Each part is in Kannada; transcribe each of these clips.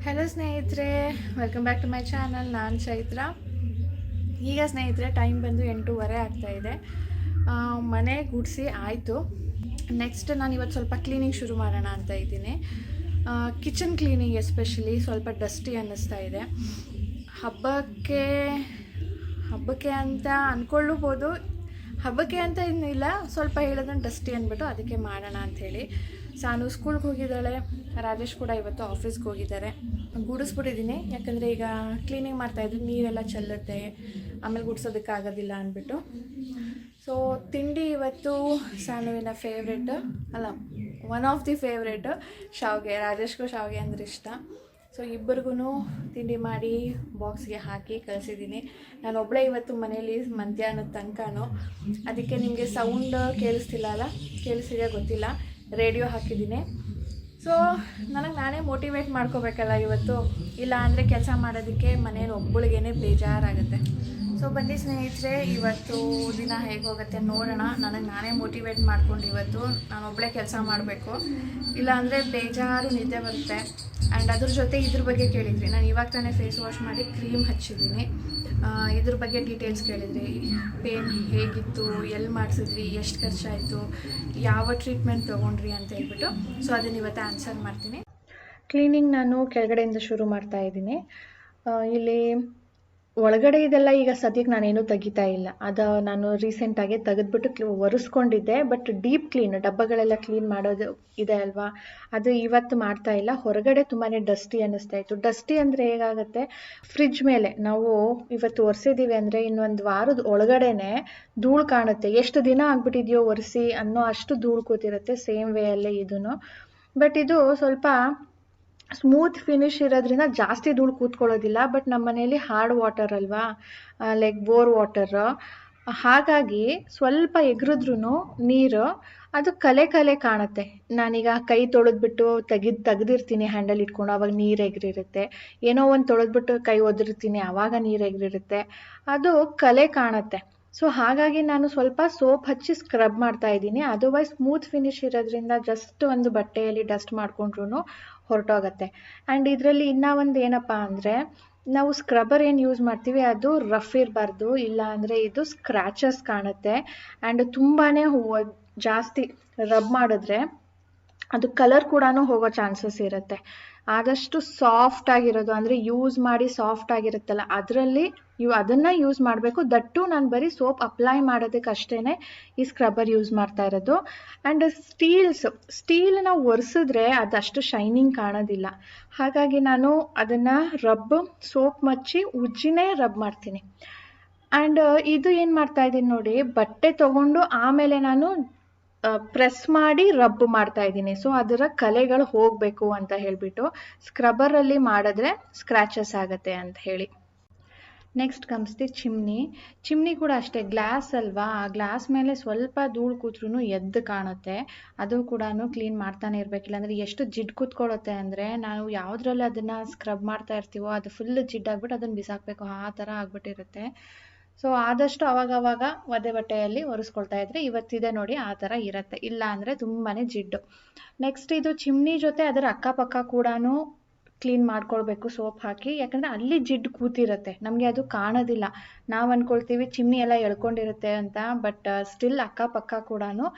ಹಲೋ ಸ್ನೇಹಿತರೆ, welcome back to my channel. ನಾನು ಚೈತ್ರ. ಈಗ ಸ್ನೇಹಿತರೆ ಟೈಮ್ ಬಂದು 8:30 ಆಗ್ತಾಯಿದೆ. ಮನೆ ಗುಡಿಸಿ ಆಯಿತು. ನೆಕ್ಸ್ಟ್ ನಾನು ಇವತ್ತು ಸ್ವಲ್ಪ ಕ್ಲೀನಿಂಗ್ ಶುರು ಮಾಡೋಣ ಅಂತ ಇದ್ದೀನಿ. ಕಿಚನ್ ಕ್ಲೀನಿಂಗ್ ಎಸ್ಪೆಷಲಿ ಸ್ವಲ್ಪ ಡಸ್ಟಿ ಅನ್ನಿಸ್ತಾ ಇದೆ. ಹಬ್ಬಕ್ಕೆ ಅಂತ ಅಂದ್ಕೊಳ್ಳಬಹುದು. ಹಬ್ಬಕ್ಕೆ ಅಂತ ಇನ್ನಿಲ್ಲ, ಸ್ವಲ್ಪ ಹೇಳೋದನ್ನು ಡಸ್ಟಿ ಅಂದ್ಬಿಟ್ಟು ಅದಕ್ಕೆ ಮಾಡೋಣ ಅಂಥೇಳಿ. ಸಾನು ಸ್ಕೂಲ್ಗೆ ಹೋಗಿದ್ದಾಳೆ, ರಾಜೇಶ್ ಕೂಡ ಇವತ್ತು ಆಫೀಸ್ಗೆ ಹೋಗಿದ್ದಾರೆ. ಗುಡಿಸ್ಬಿಟ್ಟಿದ್ದೀನಿ, ಯಾಕಂದರೆ ಈಗ ಕ್ಲೀನಿಂಗ್ ಮಾಡ್ತಾಯಿದ್ರೆ ನೀರೆಲ್ಲ ಚೆಲ್ಲುತ್ತೆ, ಆಮೇಲೆ ಗುಡಿಸೋದಕ್ಕಾಗೋದಿಲ್ಲ ಅಂದ್ಬಿಟ್ಟು. ಸೊ ತಿಂಡಿ ಇವತ್ತು ಸಾನುವಿನ ಫೇವ್ರೆಟ್ ಅಲ್ಲ, ಒನ್ ಆಫ್ ದಿ ಫೇವ್ರೆಟ್ ಶಾವಿಗೆ. ರಾಜೇಶ್ಗೂ ಶಾವಿಗೆ ಅಂದರೆ ಇಷ್ಟ. ಸೊ ಇಬ್ಬರಿಗೂ ತಿಂಡಿ ಮಾಡಿ ಬಾಕ್ಸ್ಗೆ ಹಾಕಿ ಕಳಿಸಿದ್ದೀನಿ. ನಾನು ಒಬ್ಬಳೇ ಇವತ್ತು ಮನೇಲಿ ಮಧ್ಯಾಹ್ನದ ತನಕನೂ. ಅದಕ್ಕೆ ನಿಮಗೆ ಸೌಂಡ್ ಕೇಳಿಸ್ತಿದೆಯಾ ಗೊತ್ತಿಲ್ಲ, ರೇಡಿಯೋ ಹಾಕಿದ್ದೀನಿ. ಸೊ ನನಗೆ ನಾನೇ ಮೋಟಿವೇಟ್ ಮಾಡ್ಕೋಬೇಕಲ್ಲ ಇವತ್ತು, ಇಲ್ಲ ಅಂದರೆ ಕೆಲಸ ಮಾಡೋದಕ್ಕೆ ಮನೇಲಿ ಒಬ್ಬಳಿಗೇನೆ ಬೇಜಾರಾಗುತ್ತೆ. ಸೊ ಬನ್ನಿ ಸ್ನೇಹಿತರೆ, ಇವತ್ತು ದಿನ ಹೇಗೆ ಹೋಗುತ್ತೆ ನೋಡೋಣ. ನನಗೆ ನಾನೇ ಮೋಟಿವೇಟ್ ಮಾಡ್ಕೊಂಡು ಇವತ್ತು ನಾನು ಒಬ್ಬಳೇ ಕೆಲಸ ಮಾಡಬೇಕು, ಇಲ್ಲಾಂದರೆ ಬೇಜಾರು ನಿದ್ದೆ ಬರುತ್ತೆ. ಆ್ಯಂಡ್ ಅದ್ರ ಜೊತೆ ಇದ್ರ ಬಗ್ಗೆ ಕೇಳಿದ್ರಿ, ನಾನು ಇವಾಗ ತಾನೇ ಫೇಸ್ ವಾಶ್ ಮಾಡಿ ಕ್ರೀಮ್ ಹಚ್ಚಿದ್ದೀನಿ. ಇದ್ರ ಬಗ್ಗೆ ಡೀಟೇಲ್ಸ್ ಕೇಳಿದ್ರಿ, ಪೇನ್ ಹೇಗಿತ್ತು, ಎಲ್ಲಿ ಮಾಡಿಸಿದ್ರಿ, ಎಷ್ಟು ಖರ್ಚಾಯಿತು, ಯಾವ ಟ್ರೀಟ್ಮೆಂಟ್ ತೊಗೊಂಡ್ರಿ ಅಂತ ಹೇಳ್ಬಿಟ್ಟು. ಸೊ ಅದನ್ನು ಇವತ್ತು ಆನ್ಸರ್ ಮಾಡ್ತೀನಿ. ಕ್ಲೀನಿಂಗ್ ನಾನು ಕೆಳಗಡೆಯಿಂದ ಶುರು ಮಾಡ್ತಾ ಇದ್ದೀನಿ. ಇಲ್ಲಿ ಒಳಗಡೆ ಇದೆಲ್ಲ ಈಗ ಸದ್ಯಕ್ಕೆ ನಾನೇನು ತೆಗಿತಾ ಇಲ್ಲ. ನಾನು ರೀಸೆಂಟಾಗಿ ತೆಗೆದ್ಬಿಟ್ಟು ಒರೆಸ್ಕೊಂಡಿದ್ದೆ. ಬಟ್ ಡೀಪ್ ಕ್ಲೀನ್, ಡಬ್ಬಗಳೆಲ್ಲ ಕ್ಲೀನ್ ಮಾಡೋದು ಇದೆ ಅಲ್ವಾ, ಅದು ಇವತ್ತು ಮಾಡ್ತಾ ಇಲ್ಲ. ಹೊರಗಡೆ ತುಂಬಾ ಡಸ್ಟಿ ಅನ್ನಿಸ್ತಾ ಇತ್ತು. ಡಸ್ಟಿ ಅಂದರೆ ಹೇಗಾಗುತ್ತೆ, ಫ್ರಿಡ್ಜ್ ಮೇಲೆ ನಾವು ಇವತ್ತು ಒರೆಸಿದ್ದೀವಿ ಅಂದರೆ ಇನ್ನೊಂದು ವಾರದ ಒಳಗಡೆನೆ ಧೂಳು ಕಾಣುತ್ತೆ. ಎಷ್ಟು ದಿನ ಆಗ್ಬಿಟ್ಟಿದೆಯೋ ಒರೆಸಿ ಅನ್ನೋ ಅಷ್ಟು ಧೂಳು ಕೂತಿರುತ್ತೆ. ಸೇಮ್ ವೇ ಅಲ್ಲೇ ಇದೂ. ಬಟ್ ಇದು ಸ್ವಲ್ಪ ಸ್ಮೂತ್ ಫಿನಿಶ್ ಇರೋದ್ರಿಂದ ಜಾಸ್ತಿ ಧೂಳು ಕೂತ್ಕೊಳ್ಳೋದಿಲ್ಲ. ಬಟ್ ನಮ್ಮ ಮನೇಲಿ ಹಾರ್ಡ್ ವಾಟರ್ ಅಲ್ವಾ, ಲೈಕ್ ಬೋರ್ ವಾಟರ್, ಹಾಗಾಗಿ ಸ್ವಲ್ಪ ಎಗರಿದ್ರೂ ನೀರು ಅದು ಕಲೆ ಕಾಣುತ್ತೆ. ನಾನೀಗ ಕೈ ತೊಳೆದ್ಬಿಟ್ಟು ತೆಗ್ದಿರ್ತೀನಿ ಹ್ಯಾಂಡಲ್ ಇಟ್ಕೊಂಡು, ಆವಾಗ ನೀರು ಎಗರಿರುತ್ತೆ. ಏನೋ ಒಂದು ತೊಳೆದ್ಬಿಟ್ಟು ಕೈ ಒದಿರ್ತೀನಿ, ಆವಾಗ ನೀರು ಎಗರಿರುತ್ತೆ, ಅದು ಕಲೆ ಕಾಣುತ್ತೆ. ಸೊ ಹಾಗಾಗಿ ನಾನು ಸ್ವಲ್ಪ ಸೋಪ್ ಹಚ್ಚಿ ಸ್ಕ್ರಬ್ ಮಾಡ್ತಾ ಇದ್ದೀನಿ. ಅದರ್ವೈಸ್ ಸ್ಮೂತ್ ಫಿನಿಶ್ ಇರೋದ್ರಿಂದ ಜಸ್ಟ್ ಒಂದು ಬಟ್ಟೆಯಲ್ಲಿ ಡಸ್ಟ್ ಮಾಡ್ಕೊಂಡ್ರು ಹೊರಟೋಗತ್ತೆ. ಆ್ಯಂಡ್ ಇದರಲ್ಲಿ ಇನ್ನೂ ಒಂದು ಏನಪ್ಪ ಅಂದರೆ, ನಾವು ಸ್ಕ್ರಬ್ಬರ್ ಏನು ಯೂಸ್ ಮಾಡ್ತೀವಿ ಅದು ರಫ್ ಇರಬಾರ್ದು, ಇಲ್ಲ ಅಂದರೆ ಇದು ಸ್ಕ್ರ್ಯಾಚಸ್ ಕಾಣುತ್ತೆ. ಆ್ಯಂಡ್ ತುಂಬಾ ಜಾಸ್ತಿ ರಬ್ ಮಾಡಿದ್ರೆ ಅದು ಕಲರ್ ಕೂಡ ಹೋಗೋ ಚಾನ್ಸಸ್ ಇರುತ್ತೆ. ಆದಷ್ಟು ಸಾಫ್ಟ್ ಆಗಿರೋದು, ಅಂದರೆ ಯೂಸ್ ಮಾಡಿ ಸಾಫ್ಟ್ ಆಗಿರುತ್ತಲ್ಲ ಅದರಲ್ಲಿ ಅದನ್ನು ಯೂಸ್ ಮಾಡಬೇಕು. ದಟ್ಟು ನಾನು ಬರೀ ಸೋಪ್ ಅಪ್ಲೈ ಮಾಡೋದಕ್ಕೆ ಅಷ್ಟೇ ಈ ಸ್ಕ್ರಬ್ಬರ್ ಯೂಸ್ ಮಾಡ್ತಾ ಇರೋದು. ಆ್ಯಂಡ್ ಸ್ಟೀಲ್ ನಾವು ಒರೆಸಿದ್ರೆ ಅದಷ್ಟು ಶೈನಿಂಗ್ ಕಾಣೋದಿಲ್ಲ. ಹಾಗಾಗಿ ನಾನು ಅದನ್ನು ಸೋಪ್ ಮಚ್ಚಿ ಉಜ್ಜಿನೇ ರಬ್ ಮಾಡ್ತೀನಿ. ಆ್ಯಂಡ್ ಇದು ಏನು ಮಾಡ್ತಾ ಇದ್ದೀನಿ ನೋಡಿ, ಬಟ್ಟೆ ತೊಗೊಂಡು ಆಮೇಲೆ ನಾನು ಪ್ರೆಸ್ ಮಾಡಿ ರಬ್ ಮಾಡ್ತಾ ಇದ್ದೀನಿ. ಸೊ ಅದರ ಕಲೆಗಳು ಹೋಗಬೇಕು ಅಂತ ಹೇಳಿಬಿಟ್ಟು ಸ್ಕ್ರಬ್ಬರಲ್ಲಿ ಮಾಡಿದ್ರೆ ಸ್ಕ್ರ್ಯಾಚಸ್ ಆಗುತ್ತೆ ಅಂತ ಹೇಳಿ. ನೆಕ್ಸ್ಟ್ ಕಮ್ಸ್ತಿ ಚಿಮ್ನಿ ಕೂಡ ಅಷ್ಟೇ, ಗ್ಲಾಸ್ ಅಲ್ವಾ, ಆ ಗ್ಲಾಸ್ ಮೇಲೆ ಸ್ವಲ್ಪ ಧೂಳು ಕೂತ್ರೂ ಎದ್ದು ಕಾಣುತ್ತೆ. ಅದು ಕೂಡ ಕ್ಲೀನ್ ಮಾಡ್ತಾನೆ ಇರಬೇಕಿಲ್ಲ ಅಂದರೆ ಎಷ್ಟು ಜಿಡ್ ಕೂತ್ಕೊಳ್ಳುತ್ತೆ ಅಂದರೆ, ನಾವು ಯಾವುದ್ರಲ್ಲಿ ಅದನ್ನು ಸ್ಕ್ರಬ್ ಮಾಡ್ತಾ ಇರ್ತೀವೋ ಅದು ಫುಲ್ ಜಿಡ್ಡಾಗ್ಬಿಟ್ಟು ಅದನ್ನು ಬಿಸಾಕಬೇಕು, ಆ ಥರ ಆಗ್ಬಿಟ್ಟಿರುತ್ತೆ. ಸೊ ಆದಷ್ಟು ಅವಾಗವಾಗ ಒದ್ದೆ ಬಟ್ಟೆಯಲ್ಲಿ ಒರೆಸ್ಕೊಳ್ತಾ ಇದ್ರೆ ಇವತ್ತಿದೆ ನೋಡಿ ಆ ಥರ ಇರುತ್ತೆ, ಇಲ್ಲ ಅಂದರೆ ತುಂಬಾ ಜಿಡ್ಡು. ನೆಕ್ಸ್ಟ್ ಇದು ಚಿಮ್ನಿ ಜೊತೆ ಅದರ ಅಕ್ಕಪಕ್ಕ ಕೂಡ ಕ್ಲೀನ್ ಮಾಡ್ಕೊಳ್ಬೇಕು ಸೋಪ್ ಹಾಕಿ, ಯಾಕಂದರೆ ಅಲ್ಲಿ ಜಿಡ್ಡು ಕೂತಿರುತ್ತೆ, ನಮಗೆ ಅದು ಕಾಣೋದಿಲ್ಲ. ನಾವು ಅಂದ್ಕೊಳ್ತೀವಿ ಚಿಮ್ನಿ ಎಲ್ಲ ಎಳ್ಕೊಂಡಿರುತ್ತೆ ಅಂತ, ಬಟ್ ಸ್ಟಿಲ್ ಅಕ್ಕಪಕ್ಕ ಕೂಡ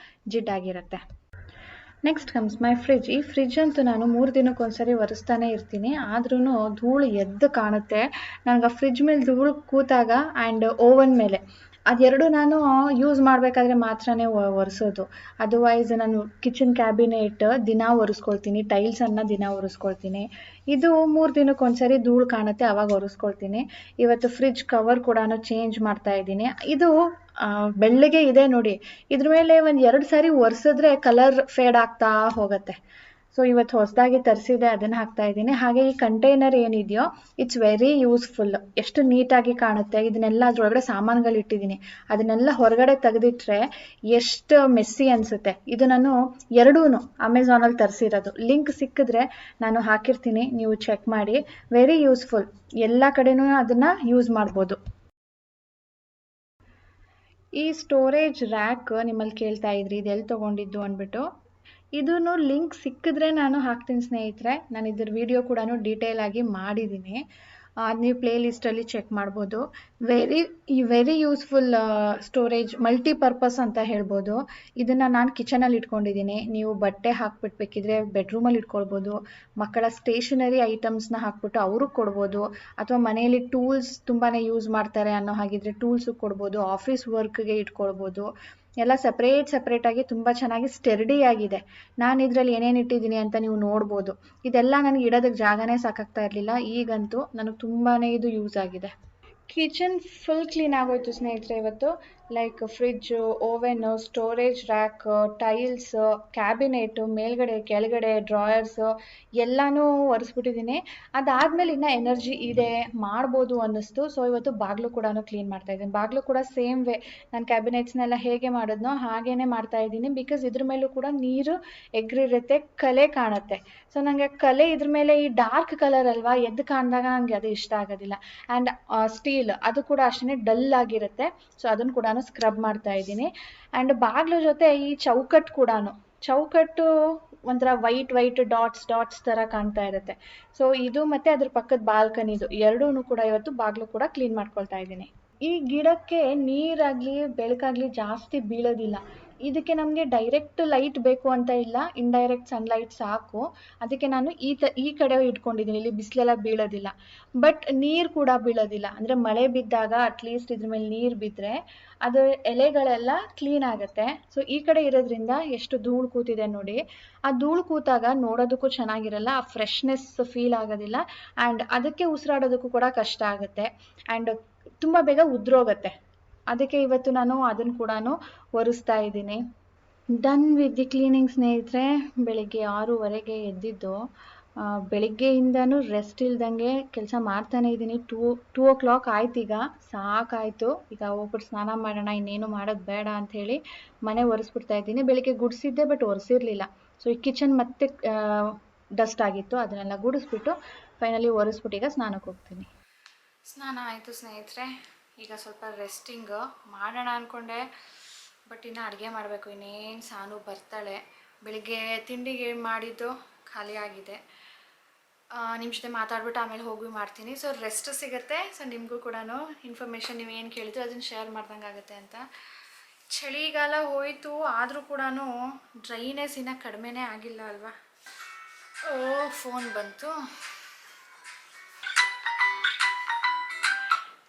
ಜಿಡ್ಡಾಗಿರುತ್ತೆ. ನೆಕ್ಸ್ಟ್ ಕಮ್ಸ್ ಮೈ ಫ್ರಿಡ್ಜ್. ಈ ಫ್ರಿಡ್ಜ್ ಅಂತೂ ನಾನು 3 ದಿನಕ್ಕೊಂದ್ಸರಿ ಒರೆಸ್ತಾನೆ ಇರ್ತೀನಿ, ಆದ್ರೂ ಧೂಳು ಎದ್ದು ಕಾಣುತ್ತೆ. ನನಗೆ ಆ ಫ್ರಿಡ್ಜ್ ಮೇಲೆ ಧೂಳು ಕೂತಾಗ ಆ್ಯಂಡ್ ಓವನ್ ಮೇಲೆ ಅದೆರಡು ನಾನು ಯೂಸ್ ಮಾಡಬೇಕಾದ್ರೆ ಮಾತ್ರನೇ ಒರೆಸೋದು. ಅದರ್ವೈಸ್ ನಾನು ಕಿಚನ್ ಕ್ಯಾಬಿನೆಟ್ ದಿನ ಒರೆಸ್ಕೊಳ್ತೀನಿ, ಟೈಲ್ಸನ್ನು ದಿನ ಒರೆಸ್ಕೊಳ್ತೀನಿ. ಇದು 3 ದಿನಕ್ಕೊಂದ್ಸರಿ ಧೂಳು ಕಾಣುತ್ತೆ, ಆವಾಗ ಒರೆಸ್ಕೊಳ್ತೀನಿ. ಇವತ್ತು ಫ್ರಿಡ್ಜ್ ಕವರ್ ಕೂಡ ಚೇಂಜ್ ಮಾಡ್ತಾ ಇದ್ದೀನಿ. ಇದು ಬೆಳ್ಳಗೆ ಇದೆ ನೋಡಿ, ಇದ್ರ ಮೇಲೆ ಒಂದು 2 ಸಾರಿ ಒರೆಸಿದ್ರೆ ಕಲರ್ ಫೇಡ್ ಆಗ್ತಾ ಹೋಗುತ್ತೆ. ಸೊ ಇವತ್ತು ಹೊಸದಾಗಿ ತರಿಸಿದೆ, ಅದನ್ನು ಹಾಕ್ತಾ ಇದ್ದೀನಿ. ಹಾಗೆ ಈ ಕಂಟೈನರ್ ಏನಿದೆಯೋ ಇಟ್ಸ್ ವೆರಿ ಯೂಸ್ಫುಲ್, ಎಷ್ಟು ನೀಟಾಗಿ ಕಾಣುತ್ತೆ. ಇದನ್ನೆಲ್ಲ ಅದರೊಳಗಡೆ ಸಾಮಾನುಗಳು ಇಟ್ಟಿದ್ದೀನಿ, ಅದನ್ನೆಲ್ಲ ಹೊರಗಡೆ ತೆಗೆದಿಟ್ರೆ ಎಷ್ಟು ಮೆಸ್ಸಿ ಅನಿಸುತ್ತೆ. ಇದು ನಾನು ಎರಡೂ ಅಮೆಝಾನಲ್ಲಿ ತರಿಸಿರೋದು, ಲಿಂಕ್ ಸಿಕ್ಕಿದ್ರೆ ನಾನು ಹಾಕಿರ್ತೀನಿ, ನೀವು ಚೆಕ್ ಮಾಡಿ. ವೆರಿ ಯೂಸ್ಫುಲ್, ಎಲ್ಲ ಕಡೆನೂ ಅದನ್ನು ಯೂಸ್ ಮಾಡ್ಬೋದು. ಈ ಸ್ಟೋರೇಜ್ ರ್ಯಾಕ್ ನಿಮ್ಮಲ್ಲಿ ಕೇಳ್ತಾ ಇದ್ರಿ, ಇದೆಲ್ಲಿ ತೊಗೊಂಡಿದ್ದು ಅಂದ್ಬಿಟ್ಟು. ಇದನ್ನು ಲಿಂಕ್ ಸಿಕ್ಕಿದ್ರೆ ನಾನು ಹಾಕ್ತೀನಿ ಸ್ನೇಹಿತರೆ. ನಾನು ಇದ್ರ ವಿಡಿಯೋ ಕೂಡ ಡೀಟೇಲ್ ಆಗಿ ಮಾಡಿದ್ದೀನಿ, ನೀವು ಪ್ಲೇ ಲಿಸ್ಟಲ್ಲಿ ಚೆಕ್ ಮಾಡ್ಬೋದು. ವೆರಿ ಯೂಸ್ಫುಲ್ ಸ್ಟೋರೇಜ್, ಮಲ್ಟಿಪರ್ಪಸ್ ಅಂತ ಹೇಳ್ಬೋದು. ಇದನ್ನು ನಾನು ಕಿಚನಲ್ಲಿ ಇಟ್ಕೊಂಡಿದ್ದೀನಿ. ನೀವು ಬಟ್ಟೆ ಹಾಕ್ಬಿಟ್ಬೇಕಿದ್ರೆ ಬೆಡ್ರೂಮಲ್ಲಿ ಇಟ್ಕೊಳ್ಬೋದು, ಮಕ್ಕಳ ಸ್ಟೇಷನರಿ ಐಟಮ್ಸ್ನ ಹಾಕ್ಬಿಟ್ಟು ಅವ್ರಿಗೆ ಕೊಡ್ಬೋದು, ಅಥವಾ ಮನೆಯಲ್ಲಿ ಟೂಲ್ಸ್ ತುಂಬಾ ಯೂಸ್ ಮಾಡ್ತಾರೆ ಅನ್ನೋ ಹಾಗಿದ್ರೆ ಟೂಲ್ಸು ಕೊಡ್ಬೋದು, ಆಫೀಸ್ ವರ್ಕ್ಗೆ ಇಟ್ಕೊಳ್ಬೋದು. ಎಲ್ಲ ಸಪ್ರೇಟಾಗಿ ತುಂಬ ಚೆನ್ನಾಗಿ ಸ್ಟೆರ್ಡಿ ಆಗಿದೆ. ನಾನು ಇದರಲ್ಲಿ ಏನೇನು ಇಟ್ಟಿದ್ದೀನಿ ಅಂತ ನೀವು ನೋಡ್ಬೋದು. ಇದೆಲ್ಲ ನನಗೆ ಇಡೋದಕ್ಕೆ ಜಾಗನೇ ಸಾಕಾಗ್ತಾ ಇರಲಿಲ್ಲ. ಈಗಂತೂ ನನಗೆ ತುಂಬಾ ಇದು ಯೂಸ್ ಆಗಿದೆ. ಕಿಚನ್ ಫುಲ್ ಕ್ಲೀನ್ ಆಗೋಯ್ತು ಸ್ನೇಹಿತರೆ ಇವತ್ತು. Like fridge, oven, storage rack, tiles, cabinet, ಮೇಲ್ಗಡೆ ಕೆಳಗಡೆ ಡ್ರಾಯರ್ಸು ಎಲ್ಲನೂ ಒರೆಸ್ಬಿಟ್ಟಿದ್ದೀನಿ. ಅದಾದಮೇಲೆ ಇನ್ನೂ ಎನರ್ಜಿ ಇದೆ, ಮಾಡ್ಬೋದು ಅನ್ನಿಸ್ತು. ಸೊ ಇವತ್ತು ಬಾಗಿಲು ಕೂಡ ಕ್ಲೀನ್ ಮಾಡ್ತಾಯಿದ್ದೀನಿ. ಬಾಗಿಲು ಕೂಡ ಸೇಮ್ ವೇ ನಾನು ಕ್ಯಾಬಿನೆಟ್ಸ್ನೆಲ್ಲ ಹೇಗೆ ಮಾಡಿದ್ನೋ ಹಾಗೇ ಮಾಡ್ತಾಯಿದ್ದೀನಿ. ಬಿಕಾಸ್ ಇದ್ರ ಮೇಲೂ ಕೂಡ ನೀರು ಎಗ್ರಿರುತ್ತೆ, ಕಲೆ ಕಾಣುತ್ತೆ. ಸೊ ನನಗೆ ಕಲೆ ಇದ್ರ ಮೇಲೆ ಈ ಡಾರ್ಕ್ ಕಲರ್ ಅಲ್ವಾ, ಎದ್ದು ಕಾಣಿದಾಗ ನನಗೆ ಅದು ಇಷ್ಟ ಆಗೋದಿಲ್ಲ. ಆ್ಯಂಡ್ ಸ್ಟೀಲ್ ಅದು ಕೂಡ ಅಷ್ಟೇ ಡಲ್ ಆಗಿರುತ್ತೆ. ಸೊ ಅದನ್ನು ಕೂಡ ಸ್ಕ್ರಬ್ ಮಾಡ್ತಾ ಇದ್ದೀನಿ. ಆ್ಯಂಡ್ ಬಾಗಿಲು ಜೊತೆ ಈ ಚೌಕಟ್ಟು ಒಂಥರ ವೈಟ್ ಡಾಟ್ಸ್ ಥರ ಕಾಣ್ತಾ ಇರುತ್ತೆ. ಸೊ ಇದು ಮತ್ತು ಅದ್ರ ಪಕ್ಕದ ಬಾಲ್ಕನಿದು ಎರಡೂ ಕೂಡ ಇವತ್ತು ಬಾಗಿಲು ಕೂಡ ಕ್ಲೀನ್ ಮಾಡ್ಕೊಳ್ತಾ ಇದ್ದೀನಿ. ಈ ಗಿಡಕ್ಕೆ ನೀರಾಗಲಿ ಬೆಳಕಾಗಲಿ ಜಾಸ್ತಿ ಬೀಳೋದಿಲ್ಲ. ಇದಕ್ಕೆ ನಮಗೆ ಡೈರೆಕ್ಟ್ ಲೈಟ್ ಬೇಕು ಅಂತ ಇಲ್ಲ, ಇಂಡೈರೆಕ್ಟ್ ಸನ್ಲೈಟ್ ಸಾಕು. ಅದಕ್ಕೆ ನಾನು ಈ ಕಡೆ ಇಟ್ಕೊಂಡಿದ್ದೀನಿ, ಇಲ್ಲಿ ಬಿಸಿಲೆಲ್ಲ ಬೀಳೋದಿಲ್ಲ. ಬಟ್ ನೀರು ಕೂಡ ಬೀಳೋದಿಲ್ಲ. ಅಂದರೆ ಮಳೆ ಬಿದ್ದಾಗ ಅಟ್ಲೀಸ್ಟ್ ಇದ್ರ ಮೇಲೆ ನೀರು ಬಿದ್ದರೆ ಅದು ಎಲೆಗಳೆಲ್ಲ ಕ್ಲೀನ್ ಆಗುತ್ತೆ. ಸೊ ಈ ಕಡೆ ಇರೋದ್ರಿಂದ ಎಷ್ಟು ಧೂಳು ಕೂತಿದೆ ನೋಡಿ. ಆ ಧೂಳು ಕೂತಾಗ ನೋಡೋದಕ್ಕೂ ಚೆನ್ನಾಗಿರಲ್ಲ, ಆ ಫ್ರೆಶ್ನೆಸ್ ಫೀಲ್ ಆಗೋದಿಲ್ಲ. ಆ್ಯಂಡ್ ಅದಕ್ಕೆ ಉಸಿರಾಡೋದಕ್ಕೂ ಕೂಡ ಕಷ್ಟ ಆಗುತ್ತೆ. ಆ್ಯಂಡ್ ತುಂಬ ಬೇಗ ಉದ್ರೋಗುತ್ತೆ. ಅದಕ್ಕೆ ಇವತ್ತು ನಾನು ಅದನ್ನು ಕೂಡ ಒರೆಸ್ತಾ ಇದ್ದೀನಿ. ಡನ್ ವಿತ್ ದಿ ಕ್ಲೀನಿಂಗ್ ಸ್ನೇಹಿತರೆ. ಬೆಳಿಗ್ಗೆ 6:30ಗೆ ಎದ್ದಿದ್ದು. ಬೆಳಿಗ್ಗೆಯಿಂದನೂ ರೆಸ್ಟ್ ಇಲ್ದಂಗೆ ಕೆಲಸ ಮಾಡ್ತಾನೆ ಇದ್ದೀನಿ. 2 o'clock ಆಯ್ತು. ಈಗ ಸಾಕಾಯಿತು. ಈಗ ಹೋಗ್ಬಿಟ್ಟು ಸ್ನಾನ ಮಾಡೋಣ, ಇನ್ನೇನು ಮಾಡೋದು ಬೇಡ ಅಂಥೇಳಿ ಮನೆ ಒರೆಸ್ಬಿಡ್ತಾ ಇದ್ದೀನಿ. ಬೆಳಿಗ್ಗೆ ಗುಡಿಸಿದ್ದೆ ಬಟ್ ಒರೆಸಿರಲಿಲ್ಲ. ಸೊ ಈ ಕಿಚನ್ ಮತ್ತೆ ಡಸ್ಟ್ ಆಗಿತ್ತು, ಅದನ್ನೆಲ್ಲ ಗುಡಿಸ್ಬಿಟ್ಟು ಫೈನಲಿ ಒರೆಸ್ಬಿಟ್ಟು ಈಗ ಸ್ನಾನಕ್ಕೆ ಹೋಗ್ತೀನಿ. ಸ್ನಾನ ಆಯಿತು ಸ್ನೇಹಿತರೆ. ಈಗ ಸ್ವಲ್ಪ ರೆಸ್ಟಿಂಗ್ ಮಾಡೋಣ ಅಂದ್ಕೊಂಡೆ, ಬಟ್ ಇನ್ನು ಅಡುಗೆ ಮಾಡಬೇಕು. ಇನ್ನೇನು ಸಾನು ಬರ್ತಾಳೆ. ಬೆಳಿಗ್ಗೆ ತಿಂಡಿಗೆ ಮಾಡಿದ್ದು ಖಾಲಿ ಆಗಿದೆ. ನಿಮ್ಮ ಜೊತೆ ಮಾತಾಡ್ಬಿಟ್ಟು ಆಮೇಲೆ ಹೋಗಿ ಮಾಡ್ತೀನಿ. ಸೊ ರೆಸ್ಟ್ ಸಿಗುತ್ತೆ. ಸೊ ನಿಮಗೂ ಕೂಡ ಇನ್ಫಾರ್ಮೇಷನ್ ನೀವು ಏನು ಕೇಳಿದ್ರು ಅದನ್ನು ಶೇರ್ ಮಾಡ್ದಂಗೆ ಆಗುತ್ತೆ ಅಂತ. ಚಳಿಗಾಲ ಹೋಯಿತು, ಆದರೂ ಕೂಡ ಡ್ರೈನೆಸ್ ಇನ್ನೂ ಕಡಿಮೆನೇ ಆಗಿಲ್ಲ ಅಲ್ವಾ. ಫೋನ್ ಬಂತು.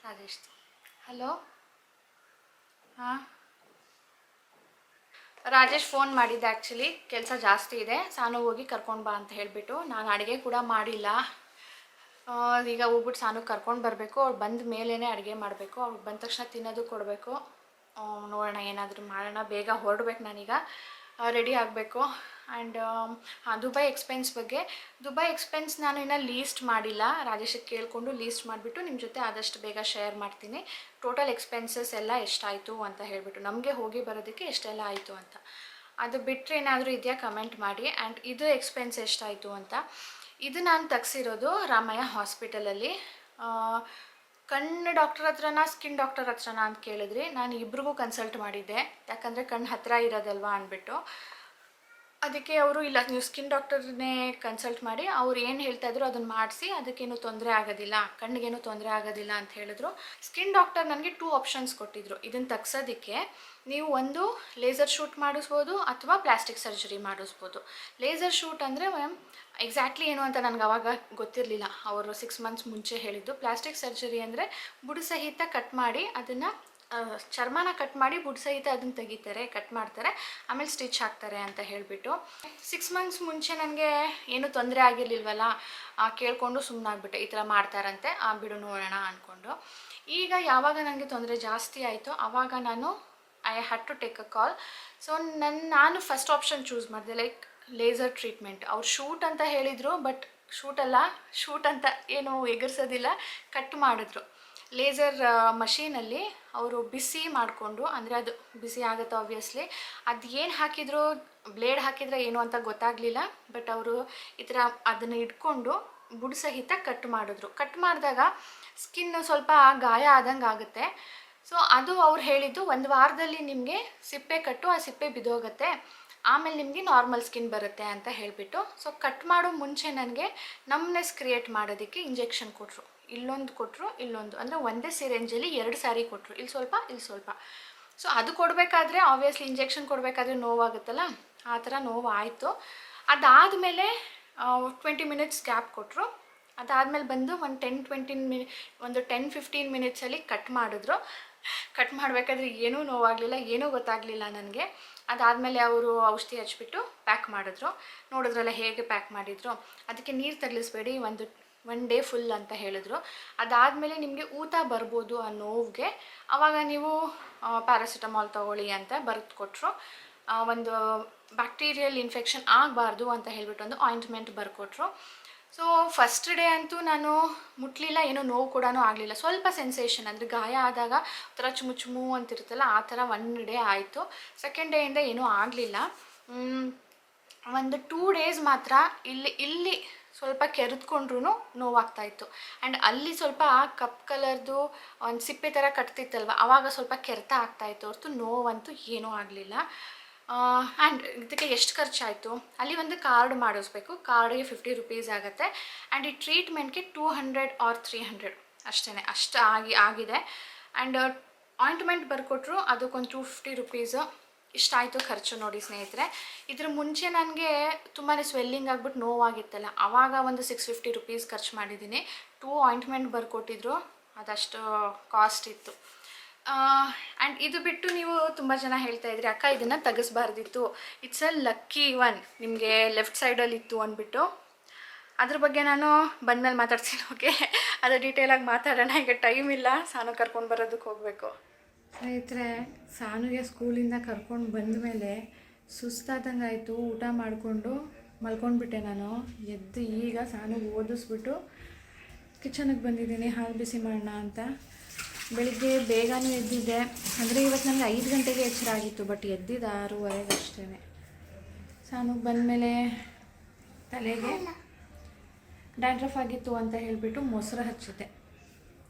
ರಾಜೇಶ್, ಹಲೋ. ಹಾಂ, ರಾಜೇಶ್ ಫೋನ್ ಮಾಡಿದ್ದೆ. ಆ್ಯಕ್ಚುಲಿ ಕೆಲಸ ಜಾಸ್ತಿ ಇದೆ, ಸಾನು ಹೋಗಿ ಕರ್ಕೊಂಡು ಬಾ ಅಂತ ಹೇಳಿಬಿಟ್ಟು. ನಾನು ಅಡುಗೆ ಕೂಡ ಮಾಡಿಲ್ಲ. ಈಗ ಹೋಗ್ಬಿಟ್ಟು ಸಾನು ಕರ್ಕೊಂಡು ಬರಬೇಕು. ಅವ್ಳು ಬಂದ ಮೇಲೇ ಅಡುಗೆ ಮಾಡಬೇಕು. ಅವ್ಳು ಬಂದ ತಕ್ಷಣ ತಿನ್ನೋದು ಕೊಡಬೇಕು. ನೋಡೋಣ ಏನಾದರೂ ಮಾಡೋಣ. ಬೇಗ ಹೊರಡ್ಬೇಕು ನಾನೀಗ, ರೆಡಿ ಆಗಬೇಕು. ಆ್ಯಂಡ್ ದುಬೈ ಎಕ್ಸ್ಪೆನ್ಸ್ ಬಗ್ಗೆ, ದುಬೈ ಎಕ್ಸ್ಪೆನ್ಸ್ ನಾನು ಇನ್ನೂ ಲೀಸ್ಟ್ ಮಾಡಿಲ್ಲ. ರಾಜೇಶಕ್ಕೆ ಕೇಳಿಕೊಂಡು ಲೀಸ್ಟ್ ಮಾಡಿಬಿಟ್ಟು ನಿಮ್ಮ ಜೊತೆ ಆದಷ್ಟು ಬೇಗ ಶೇರ್ ಮಾಡ್ತೀನಿ. ಟೋಟಲ್ ಎಕ್ಸ್ಪೆನ್ಸಸ್ ಎಲ್ಲ ಎಷ್ಟಾಯಿತು ಅಂತ ಹೇಳಿಬಿಟ್ಟು, ನಮಗೆ ಹೋಗಿ ಬರೋದಕ್ಕೆ ಎಷ್ಟೆಲ್ಲ ಆಯಿತು ಅಂತ. ಅದು ಬಿಟ್ಟರೆ ಏನಾದರೂ ಇದೆಯಾ ಕಮೆಂಟ್ ಮಾಡಿ. ಆ್ಯಂಡ್ ಇದು ಎಕ್ಸ್ಪೆನ್ಸ್ ಎಷ್ಟಾಯಿತು ಅಂತ. ಇದು ನಾನು ತೆಗ್ಸಿರೋದು ರಾಮಯ್ಯ ಹಾಸ್ಪಿಟಲಲ್ಲಿ. ಕಣ್ಣು ಡಾಕ್ಟರ್ ಹತ್ರನಾ ಸ್ಕಿನ್ ಡಾಕ್ಟರ್ ಹತ್ರನಾ ಅಂತ ಕೇಳಿದ್ರಿ. ನಾನು ಇಬ್ರಿಗೂ ಕನ್ಸಲ್ಟ್ ಮಾಡಿದ್ದೆ, ಯಾಕಂದರೆ ಕಣ್ಣು ಹತ್ತಿರ ಇರೋದಲ್ವಾ ಅಂದ್ಬಿಟ್ಟು. ಅದಕ್ಕೆ ಅವರು ಇಲ್ಲ, ನೀವು ಸ್ಕಿನ್ ಡಾಕ್ಟರ್ನೇ ಕನ್ಸಲ್ಟ್ ಮಾಡಿ, ಅವ್ರು ಏನು ಹೇಳ್ತಾಯಿದ್ರು ಅದನ್ನು ಮಾಡಿಸಿ, ಅದಕ್ಕೇನು ತೊಂದರೆ ಆಗೋದಿಲ್ಲ, ಕಣ್ಣಿಗೇನು ತೊಂದರೆ ಆಗೋದಿಲ್ಲ ಅಂತ ಹೇಳಿದ್ರು. ಸ್ಕಿನ್ ಡಾಕ್ಟರ್ ನನಗೆ 2 ಆಪ್ಷನ್ಸ್ ಕೊಟ್ಟಿದ್ರು. ಇದನ್ನು ತೆಗ್ಸೋದಕ್ಕೆ ನೀವು ಒಂದು ಲೇಸರ್ ಶೂಟ್ ಮಾಡಿಸ್ಬೋದು ಅಥವಾ ಪ್ಲಾಸ್ಟಿಕ್ ಸರ್ಜರಿ ಮಾಡಿಸ್ಬೋದು. ಲೇಸರ್ ಶೂಟ್ ಅಂದರೆ ಎಕ್ಸಾಕ್ಟ್ಲಿ ಏನು ಅಂತ ನನಗೆ ಆವಾಗ ಗೊತ್ತಿರಲಿಲ್ಲ. ಅವರು 6 months ಮುಂಚೆ ಹೇಳಿದ್ದು. ಪ್ಲಾಸ್ಟಿಕ್ ಸರ್ಜರಿ ಅಂದರೆ ಬುಡ ಸಹಿತ ಕಟ್ ಮಾಡಿ, ಅದನ್ನು ಚರ್ಮನ ಕಟ್ ಮಾಡಿ ಬುಡ ಸಹಿತ ಅದನ್ನು ತೆಗಿತಾರೆ, ಕಟ್ ಮಾಡ್ತಾರೆ, ಆಮೇಲೆ ಸ್ಟಿಚ್ ಹಾಕ್ತಾರೆ ಅಂತ ಹೇಳಿಬಿಟ್ಟು. 6 months ಮುಂಚೆ ನನಗೆ ಏನೂ ತೊಂದರೆ ಆಗಿರಲಿಲ್ವಲ್ಲ, ಕೇಳಿಕೊಂಡು ಸುಮ್ಮನಾಗ್ಬಿಟ್ಟೆ. ಈ ಥರ ಮಾಡ್ತಾರಂತೆ, ಬಿಡು ನೋಡೋಣ ಅಂದ್ಕೊಂಡು. ಈಗ ಯಾವಾಗ ನನಗೆ ತೊಂದರೆ ಜಾಸ್ತಿ ಆಯಿತು ಆವಾಗ ನಾನು I had to take a call. So ನಾನು ಫಸ್ಟ್ ಆಪ್ಷನ್ ಚೂಸ್ ಮಾಡಿದೆ, ಲೈಕ್ ಲೇಸರ್ ಟ್ರೀಟ್ಮೆಂಟ್. ಅವ್ರು ಶೂಟ್ ಅಂತ ಹೇಳಿದರು, ಬಟ್ ಶೂಟ್ ಅಂತ ಏನು ಎಗರ್ಸೋದಿಲ್ಲ, ಕಟ್ ಮಾಡಿದ್ರು. ಲೇಸರ್ ಮಷೀನಲ್ಲಿ ಅವರು ಬಿಸಿ ಮಾಡಿಕೊಂಡು, ಅಂದರೆ ಅದು ಬಿಸಿ ಆಗುತ್ತೆ ಆಬ್ವಿಯಸ್ಲಿ. ಅದು ಏನು ಹಾಕಿದ್ರು, ಬ್ಲೇಡ್ ಹಾಕಿದ್ರೆ ಏನು ಅಂತ ಗೊತ್ತಾಗಲಿಲ್ಲ. ಬಟ್ ಅವರು ಈ ಥರ ಅದನ್ನು ಇಟ್ಕೊಂಡು ಬುಡ ಸಹಿತ ಕಟ್ ಮಾಡಿದ್ರು. ಕಟ್ ಮಾಡಿದಾಗ ಸ್ಕಿನ್ನು ಸ್ವಲ್ಪ ಗಾಯ ಆದಂಗೆ ಆಗುತ್ತೆ. ಸೊ ಅದು ಅವ್ರು ಹೇಳಿದ್ದು 1 ವಾರದಲ್ಲಿ ನಿಮಗೆ ಸಿಪ್ಪೆ ಕಟ್ಟು, ಆ ಸಿಪ್ಪೆ ಬಿದ್ದೋಗುತ್ತೆ, ಆಮೇಲೆ ನಿಮಗೆ ನಾರ್ಮಲ್ ಸ್ಕಿನ್ ಬರುತ್ತೆ ಅಂತ ಹೇಳಿಬಿಟ್ಟು. ಸೊ ಕಟ್ ಮಾಡೋ ಮುಂಚೆ ನನಗೆ ನಮ್ನೆಸ್ ಕ್ರಿಯೇಟ್ ಮಾಡೋದಕ್ಕೆ ಇಂಜೆಕ್ಷನ್ ಕೊಟ್ಟರು. ಇಲ್ಲೊಂದು ಕೊಟ್ಟರು, ಇಲ್ಲೊಂದು, ಅಂದರೆ ಒಂದೇ ಸಿರೆಂಜಲ್ಲಿ 2 ಸ್ಯಾರಿ ಕೊಟ್ಟರು, ಇಲ್ಲಿ ಸ್ವಲ್ಪ ಇಲ್ಲಿ ಸ್ವಲ್ಪ. ಸೊ ಅದು ಕೊಡಬೇಕಾದ್ರೆ ಆಬ್ವಿಯಸ್ಲಿ ಇಂಜೆಕ್ಷನ್ ಕೊಡಬೇಕಾದ್ರೆ ನೋವಾಗುತ್ತಲ್ಲ, ಆ ಥರ ನೋವು ಆಯಿತು. ಅದಾದಮೇಲೆ 20 ಮಿನಿಟ್ಸ್ ಗ್ಯಾಪ್ ಕೊಟ್ಟರು. ಅದಾದಮೇಲೆ ಬಂದು ಒಂದು 10-15 ಮಿನಿಟ್ಸಲ್ಲಿ ಕಟ್ ಮಾಡಿದ್ರು. ಕಟ್ ಮಾಡಬೇಕಾದ್ರೆ ಏನೂ ನೋವಾಗಲಿಲ್ಲ, ಏನೂ ಗೊತ್ತಾಗಲಿಲ್ಲ ನನಗೆ. ಅದಾದಮೇಲೆ ಅವರು ಔಷಧಿ ಹಚ್ಬಿಟ್ಟು ಪ್ಯಾಕ್ ಮಾಡಿದ್ರು. ನೋಡಿದ್ರಲ್ಲ ಹೇಗೆ ಪ್ಯಾಕ್ ಮಾಡಿದ್ರು. ಅದಕ್ಕೆ ನೀರು ತಗಲಿಸ್ಬೇಡಿ, 1 ಡೇ ಫುಲ್ ಅಂತ ಹೇಳಿದ್ರು. ಅದಾದಮೇಲೆ ನಿಮಗೆ ಊತ ಬರ್ಬೋದು ಆ ನೋವಿಗೆ, ಆವಾಗ ನೀವು ಪ್ಯಾರಾಸಿಟಮಾಲ್ ತೊಗೊಳ್ಳಿ ಅಂತ ಬರೆದು ಕೊಟ್ಟರು. ಒಂದು ಬ್ಯಾಕ್ಟೀರಿಯಲ್ ಇನ್ಫೆಕ್ಷನ್ ಆಗಬಾರ್ದು ಅಂತ ಹೇಳಿಬಿಟ್ಟು ಒಂದು ಆಯಿಂಟ್ಮೆಂಟ್ ಬರ್ಕೊಟ್ರು. ಸೊ ಫಸ್ಟ್ ಡೇ ಅಂತೂ ನಾನು ಮುಟ್ಲಿಲ್ಲ, ಏನೋ ನೋವು ಕೂಡ ಆಗಲಿಲ್ಲ. ಸ್ವಲ್ಪ ಸೆನ್ಸೇಷನ್, ಅಂದರೆ ಗಾಯ ಆದಾಗ ಒಂಥರ ಚುಮು ಅಂತಿರುತ್ತಲ್ಲ, ಆ ಥರ 1 ಡೇ ಆಯಿತು. ಸೆಕೆಂಡ್ ಡೇಯಿಂದ ಏನೂ ಆಗಲಿಲ್ಲ. ಒಂದು 2 ಡೇಸ್ ಮಾತ್ರ ಇಲ್ಲಿ ಸ್ವಲ್ಪ ಕೆರೆದುಕೊಂಡ್ರೂ ನೋವಾಗ್ತಾಯಿತ್ತು. ಆ್ಯಂಡ್ ಅಲ್ಲಿ ಸ್ವಲ್ಪ ಕಪ್ ಕಲರ್ದು ಒಂದು ಸಿಪ್ಪೆ ಥರ ಕಟ್ತಿತ್ತಲ್ವ, ಆವಾಗ ಸ್ವಲ್ಪ ಕೆರೆತ ಆಗ್ತಾಯಿತ್ತು ಹೊರತು ನೋವಂತೂ ಏನೂ ಆಗಲಿಲ್ಲ. ಆ್ಯಂಡ್ ಇದಕ್ಕೆ ಎಷ್ಟು ಖರ್ಚಾಯಿತು, ಅಲ್ಲಿ ಒಂದು ಕಾರ್ಡ್ ಮಾಡಿಸ್ಬೇಕು. ಕಾರ್ಡಿಗೆ 50 ರೂಪೀಸ್ ಆಗುತ್ತೆ. ಆ್ಯಂಡ್ ಈ ಟ್ರೀಟ್ಮೆಂಟ್ಗೆ 200 ಆರ್ 300 ಅಷ್ಟೇ, ಅಷ್ಟು ಆಗಿದೆ. ಆ್ಯಂಡ್ ಆಯಿಂಟ್ಮೆಂಟ್ ಬರ್ಕೊಟ್ರು, ಅದಕ್ಕೊಂದು 250 ರೂಪೀಸು. ಇಷ್ಟಾಯಿತು ಖರ್ಚು ನೋಡಿ ಸ್ನೇಹಿತರೆ. ಇದ್ರ ಮುಂಚೆ ನನಗೆ ತುಂಬಾ ಸ್ವೆಲ್ಲಿಂಗ್ ಆಗಿಬಿಟ್ಟು ನೋವಾಗಿತ್ತಲ್ಲ, ಆವಾಗ ಒಂದು 650 ರೂಪೀಸ್ ಖರ್ಚು ಮಾಡಿದ್ದೀನಿ. 2 ಆಯಿಂಟ್ಮೆಂಟ್ ಬರ್ಕೊಟ್ಟಿದ್ರು, ಅದಷ್ಟು ಕಾಸ್ಟ್ ಇತ್ತು. ಆ್ಯಂಡ್ ಇದು ಬಿಟ್ಟು ನೀವು ತುಂಬ ಜನ ಹೇಳ್ತಾ ಇದ್ರಿ, ಅಕ್ಕ ಇದನ್ನು ತೆಗಿಸ್ಬಾರ್ದಿತ್ತು, ಇಟ್ಸ್ ಅ ಲಕ್ಕಿ ಒನ್, ನಿಮಗೆ ಲೆಫ್ಟ್ ಸೈಡಲ್ಲಿ ಇತ್ತು ಅಂದ್ಬಿಟ್ಟು. ಅದ್ರ ಬಗ್ಗೆ ನಾನು ಬಂದಮೇಲೆ ಮಾತಾಡ್ತೀನಿ. ಓಕೆ, ಅದು ಡೀಟೇಲಾಗಿ ಮಾತಾಡೋಣ. ಈಗ ಟೈಮ್ ಇಲ್ಲ, ಸಾನು ಕರ್ಕೊಂಡು ಬರೋದಕ್ಕೆ ಹೋಗಬೇಕು. ಸ್ನೇಹಿತರೆ, ಸಾನುಗೆ ಸ್ಕೂಲಿಂದ ಕರ್ಕೊಂಡು ಬಂದ ಮೇಲೆ ಸುಸ್ತಾದಂಗೆ ಆಯಿತು. ಊಟ ಮಾಡಿಕೊಂಡು ಮಲ್ಕೊಂಡ್ಬಿಟ್ಟೆ ನಾನು. ಎದ್ದು ಈಗ ಸಾನುಗೆ ಓದಿಸ್ಬಿಟ್ಟು ಕಿಚನ್ಗೆ ಬಂದಿದ್ದೀನಿ ಹಾಲು ಬಿಸಿ ಮಾಡೋಣ ಅಂತ. ಬೆಳಿಗ್ಗೆ ಬೇಗನೂ ಎದ್ದಿದ್ದೆ, ಅಂದರೆ ಇವತ್ತು ನನಗೆ 5 ಗಂಟೆಗೆ ಎಚ್ಚರ ಆಗಿತ್ತು, ಬಟ್ ಎದ್ದಿದ್ದು 6:30 ಅಷ್ಟೇ. ಸಾನುಗೆ ಬಂದಮೇಲೆ ತಲೆಗೆ ಡ್ಯಾಂಡ್ರಫ್ ಆಗಿತ್ತು ಅಂತ ಹೇಳಿಬಿಟ್ಟು ಮೊಸರು ಹಚ್ಚಿದ್ದೆ.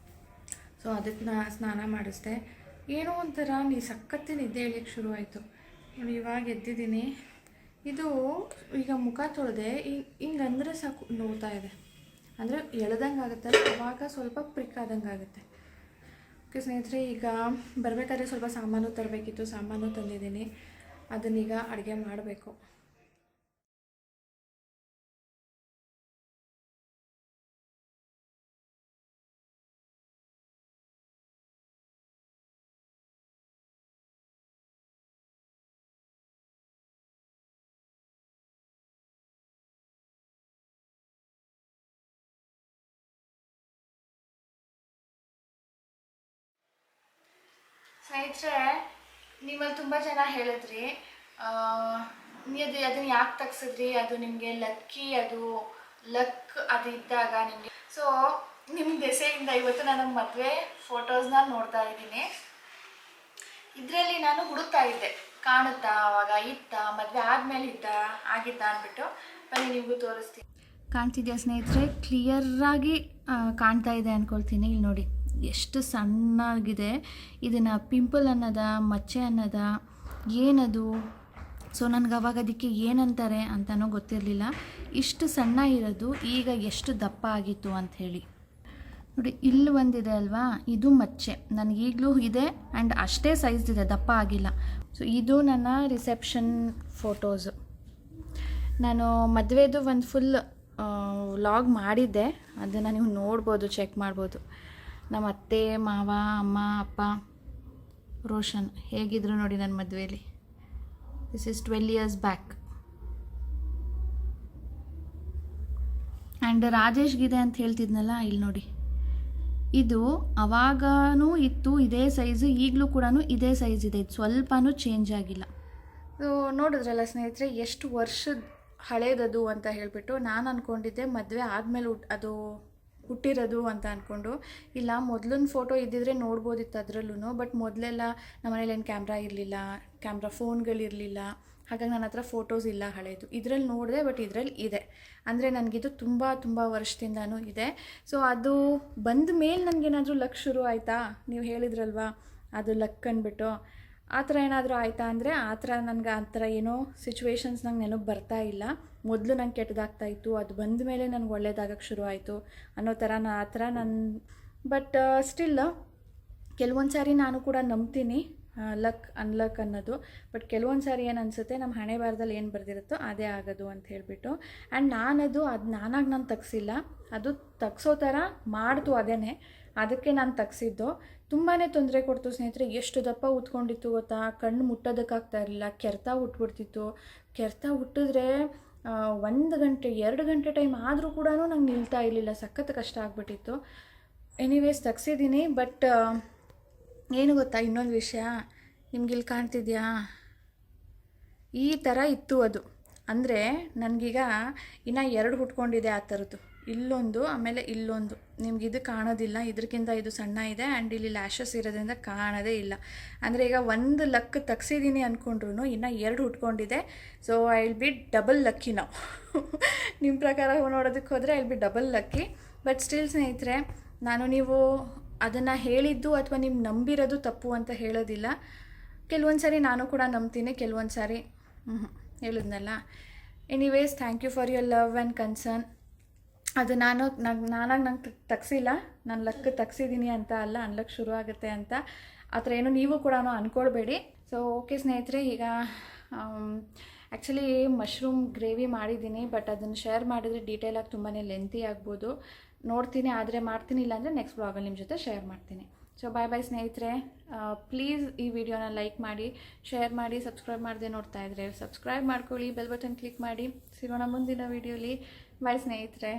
ಸೊ ಅದಕ್ಕೆ ಸ್ನಾನ ಮಾಡಿಸ್ದೆ. ಏನೋ ಒಂಥರ ಸಖತ್ತು ನಿದ್ದೆ ಹೇಳಲಿಕ್ಕೆ ಶುರುವಾಯಿತು ನೋಡಿ. ಇವಾಗ ಎದ್ದಿದ್ದೀನಿ. ಇದು ಈಗ ಮುಖ ತೊಳೆದೆ, ಹಿಂಗಂದರೆ ಸಾಕು ನೋವ್ತಾ ಇದೆ, ಅಂದರೆ ಎಳ್ದಂಗೆ ಆಗುತ್ತೆ, ಅವಾಗ ಸ್ವಲ್ಪ ಪ್ರಿಕ್ಕಾದಂಗೆ ಆಗುತ್ತೆ. ಓಕೆ ಸ್ನೇಹಿತರೆ, ಈಗ ಬರಬೇಕಾದ್ರೆ ಸ್ವಲ್ಪ ಸಾಮಾನು ತರಬೇಕಿತ್ತು, ಸಾಮಾನು ತಂದಿದ್ದೀನಿ. ಅದನ್ನೀಗ ಅಡುಗೆ ಮಾಡಬೇಕು. ಸ್ನೇಹಿತರೆ, ನಿಮ್ಮಲ್ಲಿ ತುಂಬ ಜನ ಹೇಳಿದ್ರಿ ಅದನ್ನು ಯಾಕೆ ತೆಗ್ಸಿದ್ರಿ, ಅದು ನಿಮಗೆ ಲಕ್ಕಿ, ಅದು ಲಕ್ ಅದು ಇದ್ದಾಗ ನಿಮಗೆ. ಸೊ ನಿಮ್ಮ ದೆಸೆಯಿಂದ ಇವತ್ತು ನಾನು ಮದುವೆ ಫೋಟೋಸ್ನ ನೋಡ್ತಾ ಇದ್ದೀನಿ. ಇದರಲ್ಲಿ ನಾನು ಹುಡುಕ್ತಾ ಇದ್ದೆ, ಕಾಣುತ್ತಾ ಅವಾಗ ಇತ್ತಾ, ಮದುವೆ ಆದಮೇಲೆ ಆಗಿತ್ತಾ ಅಂದ್ಬಿಟ್ಟು. ಬನ್ನಿ ನಿಮಗೂ ತೋರಿಸ್ತೀನಿ. ಕಾಣ್ತಿದೆಯಾ ಸ್ನೇಹಿತರೆ? ಕ್ಲಿಯರಾಗಿ ಕಾಣ್ತಾ ಇದೆ ಅಂದ್ಕೊಳ್ತೀನಿ. ಇಲ್ಲಿ ನೋಡಿ ಎಷ್ಟು ಸಣ್ಣಾಗಿದೆ. ಇದನ್ನು ಪಿಂಪಲ್ ಅನ್ನೋದ, ಮಚ್ಚೆ ಅನ್ನೋದ, ಏನದು? ಸೊ ನನಗೆ ಅವಾಗ ಅದಕ್ಕೆ ಏನಂತಾರೆ ಅಂತಲೂ ಗೊತ್ತಿರಲಿಲ್ಲ. ಇಷ್ಟು ಸಣ್ಣ ಇರೋದು ಈಗ ಎಷ್ಟು ದಪ್ಪ ಆಗಿತ್ತು ಅಂಥೇಳಿ ನೋಡಿ. ಇಲ್ಲಿ ಒಂದಿದೆ ಅಲ್ವಾ, ಇದು ಮಚ್ಚೆ ನನಗೀಗಲೂ ಇದೆ, ಆ್ಯಂಡ್ ಅಷ್ಟೇ ಸೈಜ್ ಇದೆ, ದಪ್ಪ ಆಗಿಲ್ಲ. ಸೊ ಇದು ನನ್ನ ರಿಸೆಪ್ಷನ್ ಫೋಟೋಸು. ನಾನು ಮದುವೆದು ಒಂದು ಫುಲ್ ವ್ಲಾಗ್ ಮಾಡಿದ್ದೆ, ಅದನ್ನು ನೀವು ನೋಡ್ಬೋದು, ಚೆಕ್ ಮಾಡ್ಬೋದು. ನಮ್ಮ ಅತ್ತೆ, ಮಾವ, ಅಮ್ಮ, ಅಪ್ಪ, ರೋಷನ್ ಹೇಗಿದ್ರು ನೋಡಿ ನನ್ನ ಮದುವೆಯಲ್ಲಿ. This is 12 years back. And ರಾಜೇಶ್ಗಿದೆ ಅಂತ ಹೇಳ್ತಿದ್ನಲ್ಲ, ಇಲ್ಲಿ ನೋಡಿ, ಇದು ಅವಾಗೂ ಇತ್ತು ಇದೇ ಸೈಜು, ಈಗಲೂ ಕೂಡ ಇದೇ ಸೈಜ್ ಇದೆ, ಇದು ಸ್ವಲ್ಪನೂ ಚೇಂಜ್ ಆಗಿಲ್ಲ. ಸೊ ನೋಡಿದ್ರಲ್ಲ ಸ್ನೇಹಿತರೆ, ಎಷ್ಟು ವರ್ಷದ ಹಳೇದದು ಅಂತ ಹೇಳಿಬಿಟ್ಟು. ನಾನು ಅಂದ್ಕೊಂಡಿದ್ದೆ ಮದುವೆ ಆದಮೇಲೆ ಅದು ಹುಟ್ಟಿರೋದು ಅಂತ ಅಂದ್ಕೊಂಡು. ಇಲ್ಲ, ಮೊದಲಿನ ಫೋಟೋ ಇದ್ದಿದ್ರೆ ನೋಡ್ಬೋದಿತ್ತು ಅದರಲ್ಲೂ. ಬಟ್ ಮೊದಲೆಲ್ಲ ನಮ್ಮ ಮನೇಲಿ ಏನು ಕ್ಯಾಮ್ರಾ ಇರಲಿಲ್ಲ, ಫೋನ್ಗಳಿರಲಿಲ್ಲ, ಹಾಗಾಗಿ ನನ್ನ ಹತ್ರ ಫೋಟೋಸ್ ಇಲ್ಲ ಹಳೇದು. ಇದರಲ್ಲಿ ನೋಡಿದೆ, ಬಟ್ ಇದರಲ್ಲಿ ಇದೆ. ಅಂದರೆ ನನಗಿದು ತುಂಬ ತುಂಬ ವರ್ಷದಿಂದನೂ ಇದೆ. ಸೊ ಅದು ಬಂದ ಮೇಲೆ ನನಗೇನಾದರೂ ಲಕ್ ಶುರು ಆಯಿತಾ? ನೀವು ಹೇಳಿದ್ರಲ್ವಾ ಅದು ಲಕ್ ಅಂದ್ಬಿಟ್ಟು. ಆ ಥರ ಏನಾದರೂ ಆಯಿತಾ ಅಂದರೆ ಆ ಥರ ನನಗೆ ಆ ಥರ ಏನೋ ಸಿಚುವೇಶನ್ಸ್ ನಂಗೆ ನೆನಪು ಬರ್ತಾ ಇಲ್ಲ. ಮೊದಲು ನಂಗೆ ಕೆಟ್ಟದಾಗ್ತಾಯಿತ್ತು, ಅದು ಬಂದ ಮೇಲೆ ನನಗೆ ಒಳ್ಳೇದಾಗಕ್ಕೆ ಶುರು ಆಯಿತು ಅನ್ನೋ ಥರ ಆ ಥರ ಬಟ್ ಸ್ಟಿಲ್ ಕೆಲವೊಂದು ಸಾರಿ ನಾನು ಕೂಡ ನಂಬ್ತೀನಿ ಲಕ್ ಅನ್ಲಕ್ ಅನ್ನೋದು. ಬಟ್ ಕೆಲವೊಂದು ಸಾರಿ ಏನು ಅನಿಸುತ್ತೆ, ನಮ್ಮ ಹಣೆ ಬಾರದಲ್ಲಿ ಏನು ಬರೆದಿರುತ್ತೋ ಅದೇ ಆಗೋದು ಅಂತ ಹೇಳಿಬಿಟ್ಟು. ಆ್ಯಂಡ್ ಅದು ನಾನಾಗಿ ನಾನು ತೆಗ್ಸಿಲ್ಲ, ಅದು ತೆಗ್ಸೋ ಥರ ಮಾಡ್ತು ಅದೇ, ಅದಕ್ಕೆ ನಾನು ತೆಗ್ಸಿದ್ದು. ತುಂಬಾ ತೊಂದರೆ ಕೊಡ್ತು ಸ್ನೇಹಿತರೆ. ಎಷ್ಟು ದಪ್ಪ ಉತ್ಕೊಂಡಿತ್ತು ಗೊತ್ತಾ, ಕಣ್ಣು ಮುಟ್ಟೋದಕ್ಕಾಗ್ತಾ ಇರಲಿಲ್ಲ, ಕೆರೆತ ಹುಟ್ಬಿಡ್ತಿತ್ತು. ಕೆರೆತ ಹುಟ್ಟಿದ್ರೆ 1 ಗಂಟೆ 2 ಗಂಟೆ ಟೈಮ್ ಆದರೂ ಕೂಡ ನಂಗೆ ನಿಲ್ತಾ ಇರಲಿಲ್ಲ, ಸಖತ್ ಕಷ್ಟ ಆಗಿಬಿಟ್ಟಿತ್ತು. ಎನಿವೇಸ್ ತೆಗ್ಸಿದ್ದೀನಿ. ಬಟ್ ಏನು ಗೊತ್ತಾ, ಇನ್ನೊಂದು ವಿಷಯ ನಿಮ್ಗಿಲ್ಲಿ ಕಾಣ್ತಿದ್ಯಾ, ಈ ಥರ ಇತ್ತು ಅದು. ಅಂದರೆ ನನಗೀಗ ಇನ್ನೂ 2 ಹುಟ್ಕೊಂಡಿದೆ ಆ ಥರದ್ದು, ಇಲ್ಲೊಂದು ಆಮೇಲೆ ಇಲ್ಲೊಂದು. ನಿಮಗಿದು ಕಾಣೋದಿಲ್ಲ, ಇದಕ್ಕಿಂತ ಇದು ಸಣ್ಣ ಇದೆ. ಆ್ಯಂಡ್ ಇಲ್ಲಿ ಲ್ಯಾಶಸ್ ಇರೋದ್ರಿಂದ ಕಾಣೋದೇ ಇಲ್ಲ. ಅಂದರೆ ಈಗ 1 ಲಕ್ ತೆಗ್ಸಿದ್ದೀನಿ ಅಂದ್ಕೊಂಡ್ರು ಇನ್ನೂ 2 ಹುಟ್ಕೊಂಡಿದೆ. So I will be double lucky ನಾವು. ನಿಮ್ಮ ಪ್ರಕಾರ ನೋಡೋದಕ್ಕೆ ಹೋದರೆ I will be double lucky. But still ಸ್ನೇಹಿತರೆ, ನೀವು ಅದನ್ನು ಹೇಳಿದ್ದು ಅಥವಾ ನೀವು ನಂಬಿರೋದು ತಪ್ಪು ಅಂತ ಹೇಳೋದಿಲ್ಲ. ಕೆಲವೊಂದು ಸಾರಿ ನಾನು ಕೂಡ ನಂಬ್ತೀನಿ, ಕೆಲವೊಂದು ಸಾರಿ ಹೇಳಿದ್ನಲ್ಲ. Anyways, thank you for your love and concern. ಅದು ನಾನಾಗಿ ನಂಗೆ ತೆಗ್ಸಿಲ್ಲ, ನಾನು ಲಕ್ ತೆಗ್ಸಿದ್ದೀನಿ ಅಂತ ಅಲ್ಲ, ಅನ್ಲಕ್ಕೆ ಶುರು ಆಗುತ್ತೆ ಅಂತ ಆ ಥರ ಏನು ನೀವು ಕೂಡ ಅಂದ್ಕೊಳ್ಬೇಡಿ. ಸೊ ಓಕೆ ಸ್ನೇಹಿತರೆ, ಈಗ ಆ್ಯಕ್ಚುಲಿ ಮಶ್ರೂಮ್ ಗ್ರೇವಿ ಮಾಡಿದ್ದೀನಿ. ಬಟ್ ಅದನ್ನು ಶೇರ್ ಮಾಡಿದರೆ ಡೀಟೇಲಾಗಿ ತುಂಬಾ ಲೆಂತಿ ಆಗ್ಬೋದು. ನೋಡ್ತೀನಿ, ಆದರೆ ಮಾಡ್ತೀನಿ, ಇಲ್ಲಾಂದರೆ ನೆಕ್ಸ್ಟ್ ಬ್ಲಾಗಲ್ಲಿ ನಿಮ್ಮ ಜೊತೆ ಶೇರ್ ಮಾಡ್ತೀನಿ. ಸೊ ಬಾಯ್ ಸ್ನೇಹಿತರೆ. ಪ್ಲೀಸ್ ಈ ವಿಡಿಯೋನ ಲೈಕ್ ಮಾಡಿ, ಶೇರ್ ಮಾಡಿ, ಸಬ್ಸ್ಕ್ರೈಬ್ ಮಾಡದೆ ನೋಡ್ತಾ ಇದ್ದರೆ ಸಬ್ಸ್ಕ್ರೈಬ್ ಮಾಡ್ಕೊಳ್ಳಿ, ಬೆಲ್ ಬಟನ್ ಕ್ಲಿಕ್ ಮಾಡಿ. ಸಿಗೋಣ ಮುಂದಿನ ವಿಡಿಯೋಲಿ. ಬಾಯ್ ಸ್ನೇಹಿತರೆ.